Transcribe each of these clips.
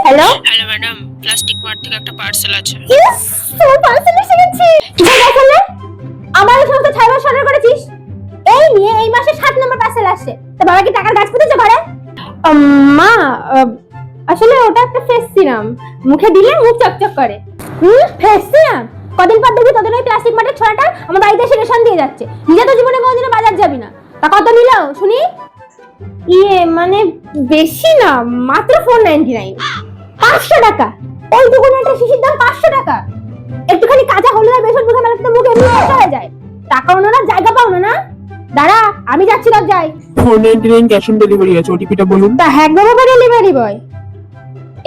Hello hello madam, plastic mart থেকে একটা parcel আছে। ইয়েস, তোর পার্সেল এসে গেছে। কি পার্সেল রে? আমার সমস্ত 6 মাস অর্ডার করেছিস, এই নিয়ে এই মাসে 7 নম্বর পার্সেল আসছে। তো বাবা কি টাকার গাছ পুঁতেছে ঘরে? মা, আসলে ওটা একটা ফেস সিরাম, মুখে দিলে মুখ চকচক করে। Face serum? কদিন পর দেখবি তোদের ওই প্লাস্টিক মার্টের ছড়াটা আমার বাড়িতে এসে রেশন দিয়ে যাচ্ছে। নিজে তো জীবনে কোনোদিনও বাজার যাবি না, তা কত নিল শুনি? মানে বেশি না, মাত্র 499। 500 টাকা? ওই দোকানে একটা শিশির দাম 500 টাকা? একটুখানি কাঁচা হলুদ আর বেসন মুখে মাখলে তো মুখে এমনি নষ্ট হয়ে যায়। টাকাও না, জায়গা পাও না। দাঁড়া, আমি যাচ্ছি লজ্জায়। 499 ক্যাশ অন ডেলিভারি আছে, ওটিপিটা বলুন। তা হ্যাক বাবা ডেলিভারি বয়,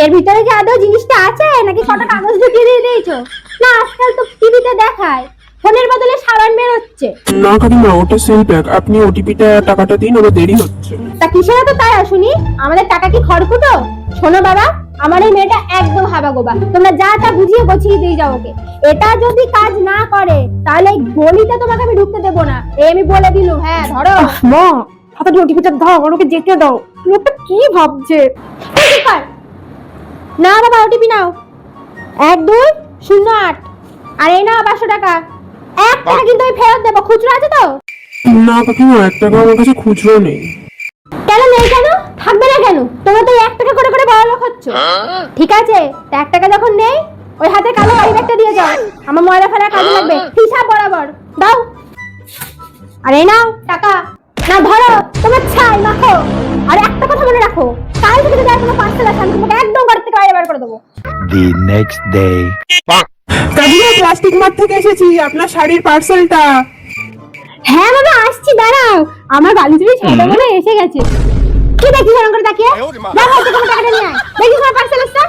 এর ভিতরে কি আদৌ জিনিসটা আছে নাকি কটা কাগজ ঢুকিয়ে দিয়ে দিয়েছো? না, আজকাল তো টিভিতে দেখায় ফোনের বদলে সাবান বের হচ্ছে। না কাকিমা, ওটা সেল প্যাক। আপনি ওটিপিটা টাকাটা দিন, ওটা দেরি হচ্ছে। তা কিসের এত তাই শুনি? আমাদের টাকা কি খড়কুটো? শোনো বাবা, আমার এই মেয়েটা একদম হাবাগোবা, তোমরা যা তা বুঝিয়ে গোছিয়ে দিয়ে যাও ওকে। এটা যদি কাজ না করে তাহলে এই গলিতে তোমাকে আমি ঢুকতে দেবো না, এই আমি বলে দিলুম। হ্যাঁ ধরো মা, হাতে ওটিপিটা দাও, ওকে যেতে দাও। লোকটা কি ভাবছে? না বাবা, ওটিপি নাও, 1208। আর এই নাও 500 টাকা। 1 টাকা কিন্তু আমি ফেরত দেবো, খুচরো আছে তো? না কাকিমা, 1 টাকা আমার কাছে খুচরো নেই। কেন নেই? কেন থাকবে না কেন? তোমরা তো 1 টাকা করে করে বড় লোক হচ্ছ। ঠিক আছে, তা 1 টাকা যখন নেই, ওই হাতে কালো কালি ব্যাগটা দিয়ে যাও, আমার ময়লা ফেলা কাজে লাগবে, হিসাব বরাবর দাও। আর এই নাও টাকা। না ধরো, তোমার ছাই মাখো। আর একটা কথা মনে রাখো, কাল থেকে যদি আর কোনো পার্সেল আসে আমি তোমাকে একদম ঘর থেকে বাইরে বার করে দেবো। The next day. কাকিমা, প্লাস্টিক মার্ট থেকে এসেছি, আপনার শাড়ির পার্সেলটা। হ্যাঁ বাবা, আসছি, দাঁড়াও। আমার বালিজুরি ছোট মনে এসে গেছে। কি দেখছিস এরকম করে তাকিয়ে? যা, হাতে কোনো টাকাটা নিয়ে আয়। দেখি তোমার পার্সেল এসছে।